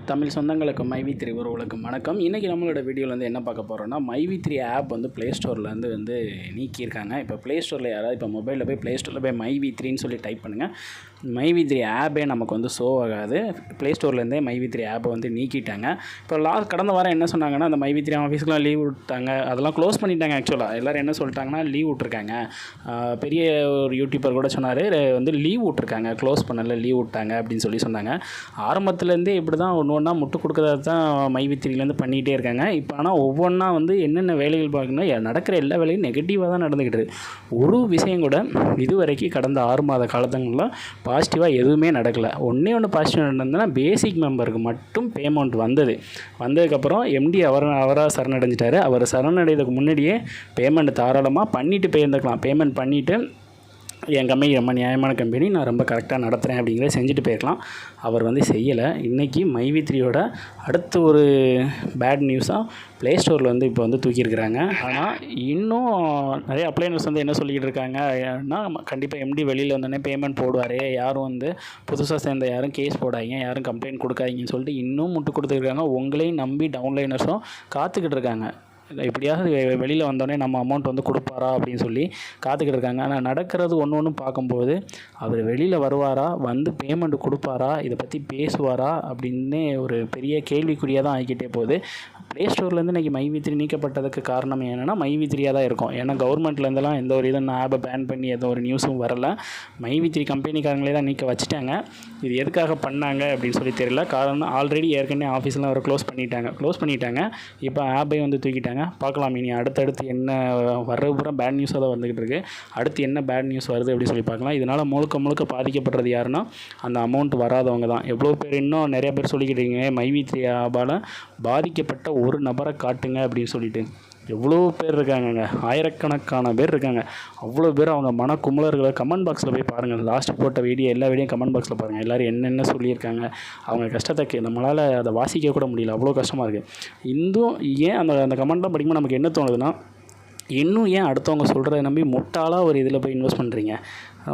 தமிழ் சொந்தங்களுக்கு மைவி3 உறவுகளுக்கு வணக்கம். இன்றைக்கி நம்மளோட வீடியோவில் வந்து என்ன பார்க்க போகிறோன்னா, மைவி3 ஆப் வந்து ப்ளே ஸ்டோர்லேருந்து வந்து நீக்கியிருக்காங்க. இப்போ ப்ளே ஸ்டோரில் யாராவது இப்போ மொபைலில் போய் ப்ளே ஸ்டோரில் போய் மைவி3ன்னு சொல்லி டைப் பண்ணுங்கள். மைவி3 ஆப்பே நமக்கு வந்து ஷோ ஆகாது. ப்ளே ஸ்டோர்லேருந்தே மைவி3 ஆப்பை வந்து நீக்கிட்டாங்க. இப்போ கடந்த வாரம் என்ன சொன்னாங்கன்னா, அந்த மைவி3 ஆஃபீஸ்க்குலாம் லீவ் விட்டாங்க, அதெல்லாம் க்ளோஸ் பண்ணிட்டாங்க. ஆக்சுவலாக எல்லோரும் என்ன சொல்லிட்டாங்கன்னா, லீவ் விட்ருக்காங்க. பெரிய ஒரு யூடியூபர் கூட சொன்னார், வந்து லீவ் விட்ருக்காங்க, க்ளோஸ் பண்ணல, லீவ் விட்டாங்க அப்படின்னு சொல்லி சொன்னாங்க. ஆரம்பத்துலேருந்தே இப்படி தான் ஒன்றா முட்டு கொடுக்கறத தான் மைவி3லேருந்து பண்ணிகிட்டே இருக்காங்க. இப்போ ஆனால் ஒவ்வொன்றா வந்து என்னென்ன வேலைகள் பார்க்கணும்னா, நடக்கிற எல்லா வேலையும் நெகட்டிவாக தான் நடந்துக்கிட்டு. ஒரு விஷயம் கூட இதுவரைக்கும் கடந்த 6 மாத காலத்துங்களில் பாசிட்டிவாக எதுவுமே நடக்கலை. ஒன்று பாசிட்டிவ் நடந்ததுன்னா, பேசிக் மெம்பருக்கு மட்டும் பேமெண்ட் வந்ததுக்கப்புறம் எம்டி அவராக சரணடைஞ்சிட்டார். அவர் சரணடைகிறதுக்கு முன்னாடியே பேமெண்ட் தாராளமாக பண்ணிவிட்டு போயிருந்துக்கலாம். பேமெண்ட் பண்ணிவிட்டு என் கம்பெனி ரொம்ப நியாயமான கம்பெனி, நான் ரொம்ப கரெக்டாக நடத்துகிறேன் அப்படிங்கிறத செஞ்சுட்டு போயிருக்கலாம். அவர் வந்து செய்யலை. இன்றைக்கி மைவி3யோட அடுத்த ஒரு பேட் நியூஸாக ப்ளே ஸ்டோரில் வந்து இப்போ வந்து தூக்கியிருக்கிறாங்க. ஆனால் இன்னும் நிறைய அப்ளைனர்ஸ் வந்து என்ன சொல்லிக்கிட்டு இருக்காங்கன்னா, கண்டிப்பாக எம்டி வெளியில் வந்தோடனே பேமெண்ட் போடுவார், யாரும் வந்து புதுசாக சேர்ந்த யாரும் கேஸ் போடாதீங்க, யாரும் கம்ப்ளைண்ட் கொடுக்காதீங்கன்னு சொல்லிட்டு இன்னும் முட்டு கொடுத்துருக்காங்க. உங்களையும் நம்பி டவுன்லைனர்ஸும் காத்துக்கிட்டு இருக்காங்க. எப்படியாவது வெளியில் வந்தோடனே நம்ம அமௌண்ட் வந்து கொடுப்பாரா அப்படின்னு சொல்லி காத்துக்கிட்டு இருக்காங்க. ஆனால் நடக்கிறது ஒன்று பார்க்கும்போது, அவர் வெளியில் வருவாரா, வந்து பேமெண்ட் கொடுப்பாரா, இதை பற்றி பேசுவாரா அப்படின்னு ஒரு பெரிய கேள்விக்குறியாக தான் ஆகிக்கிட்டே போகுது. ப்ளே ஸ்டோர்லேருந்து இன்றைக்கி மைவி3 நீக்கப்பட்டதுக்கு காரணம் என்னென்னா, மைவி3யாக தான் இருக்கும். ஏன்னா கவர்மெண்ட்லேருந்துலாம் எந்த ஒரு இதுவும் ஆப்பை பேன் பண்ணி எந்த ஒரு நியூஸும் வரலை. மைவி3 கம்பெனிக்காரங்களே தான் நீக்க வச்சுட்டாங்க. இது எதுக்காக பண்ணாங்க அப்படின்னு சொல்லி தெரியல. காரணம் ஆல்ரெடி ஏற்கனவே ஆஃபீஸ்லாம் அவர் க்ளோஸ் பண்ணிட்டாங்க. இப்போ ஆப்பையும் வந்து தூக்கிட்டாங்க. பார்க்கலாம் இனி அடுத்தடுத்து என்ன வர்றது. பூரா பேட் நியூஸாக தான் வந்துக்கிட்டு இருக்குது. அடுத்து என்ன பேட் நியூஸ் வருது அப்படின்னு சொல்லி பார்க்கலாம். இதனால் முழுக்க பாதிக்கப்படுறது யாருன்னா, அந்த அமௌண்ட் வராதவங்க தான். எவ்வளோ பேர் இன்னும் நிறைய பேர் சொல்லிக்கிட்டு இருக்கீங்க, மைவி3 ஆப்பால் பாதிக்கப்பட்ட ஒரு நபரை காட்டுங்க அப்படின்னு சொல்லிட்டு. எவ்வளோ பேர் இருக்காங்கங்க, ஆயிரக்கணக்கான பேர் இருக்காங்க. அவ்வளோ பேர் அவங்க மனக்குமுலர்களை கமெண்ட் பாக்ஸில் போய் பாருங்கள். லாஸ்ட் போட்ட எல்லா வீடியோ கமெண்ட் பாக்ஸில் பாருங்கள். எல்லோரும் என்னென்ன சொல்லியிருக்காங்க, அவங்க கஷ்டத்தை நம்மளால் அதை வாசிக்க கூட முடியல, அவ்வளோ கஷ்டமாக இருக்குது. இன்னும் ஏன் அந்த கமெண்ட்லாம் படிக்கும்போது நமக்கு என்ன தோணுதுன்னா, இன்னும் ஏன் அடுத்தவங்க சொல்கிறத நம்பி முட்டாளாக ஒரு இதில் போய் இன்வெஸ்ட் பண்ணுறீங்க?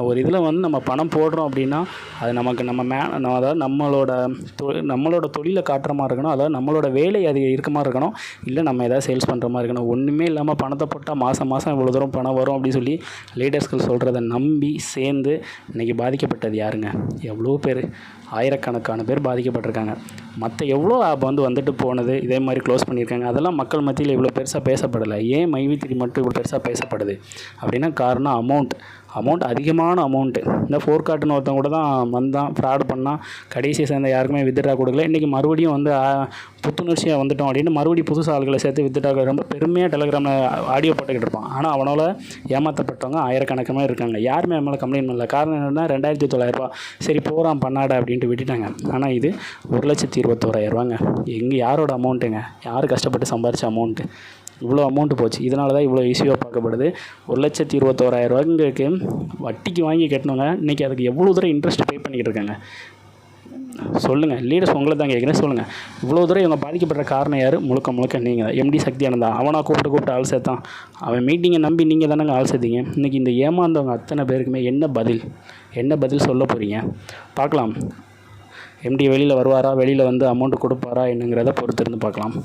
ஒரு இதில் வந்து நம்ம பணம் போடுறோம் அப்படின்னா, அது நமக்கு அதாவது நம்மளோட தொழிலை காட்டுற மாதிரி இருக்கணும், அதாவது நம்மளோட வேலை அது இருக்க மாதிரி இருக்கணும், இல்லை நம்ம எதாவது சேல்ஸ் பண்ணுற மாதிரி இருக்கணும். ஒன்றுமே இல்லாமல் பணத்தை போட்டால் மாதம் இவ்வளோ தூரம் பணம் வரும் அப்படின்னு சொல்லி லீடர்ஸ்கள் சொல்கிறத நம்பி சேர்ந்து இன்றைக்கி பாதிக்கப்பட்டது யாருங்க? எவ்வளோ பேர், ஆயிரக்கணக்கான பேர் பாதிக்கப்பட்டிருக்காங்க. மற்ற எவ்வளோ ஆப் வந்துட்டு போனது, இதே மாதிரி க்ளோஸ் பண்ணியிருக்காங்க. அதெல்லாம் மக்கள் மத்தியில் இவ்வளோ பெருசாக பேசப்படலை. ஏன் மைவி3 மட்டும் இவ்வளோ பெருசாக பேசப்படுது அப்படின்னா, காரணம் அமௌண்ட் அதிகமான அமௌண்ட்டு. இந்த ஃபோர்காட்டுன்னு ஒருத்தவங்க கூட தான் வந்தான், ஃப்ராடு பண்ணால், கடைசியை சேர்ந்த யாருக்குமே வித்ட்ரா கொடுக்கல. இன்றைக்கி மறுபடியும் வந்து புத்துணர்ச்சியாக வந்துட்டோம் அப்படின்னு மறுபடியும் புதுசு ஆள்களை சேர்த்து வித்ட்ரா ரொம்ப பெருமையாக டெலிகிராமில் ஆடியோ போட்டுக்கிட்டு இருப்பான். ஆனால் அவனால் ஏமாற்றப்பட்டவங்க ஆயிரக்கணக்காக இருக்காங்க. யாருமே அவன் மேலே கம்ப்ளைண்ட் பண்ணல. காரணம் என்னென்னா, 2900 சரி போகிறான் பண்ணாட அப்படின்ட்டு விட்டுட்டாங்க. ஆனால் இது 1,21,000 எங்கே யாரோட அமௌண்ட்டுங்க? யார் கஷ்டப்பட்டு சம்பாரித்த அமௌண்ட்டு? இவ்வளோ அமௌண்ட்டு போச்சு. இதனால தான் இவ்வளோ இஷ்யூவாக பார்க்கப்படுது. 1,21,000 வட்டிக்கு வாங்கி கட்டணுங்க. இன்றைக்கி அதுக்கு எவ்வளோ தூரம் இன்ட்ரெஸ்ட் பே பண்ணிக்கிட்டு இருக்காங்க சொல்லுங்கள். லீடர்ஸ் உங்களை தான் கேட்குறேன், சொல்லுங்கள். இவ்வளோ தூரம் இவங்க பாதிக்கப்பட்ட காரணம் யார்? முழுக்க நீங்கள் தான். எம்டி சக்தியானந்தான். அவனாக கூப்பிட்டு ஆள் சேர்த்தான். அவன் மீட்டிங்கை நம்பி நீங்கள் தானேங்க ஆள் சேர்த்தீங்க. இன்றைக்கி இந்த ஏமாந்தவங்க அத்தனை பேருக்குமே என்ன பதில் சொல்ல போகிறீங்க? பார்க்கலாம். எம்டி வெளியில் வருவாரா, வெளியில் வந்து அமௌண்ட்டு கொடுப்பாரா என்னங்கிறத பொறுத்திருந்து பார்க்கலாம்.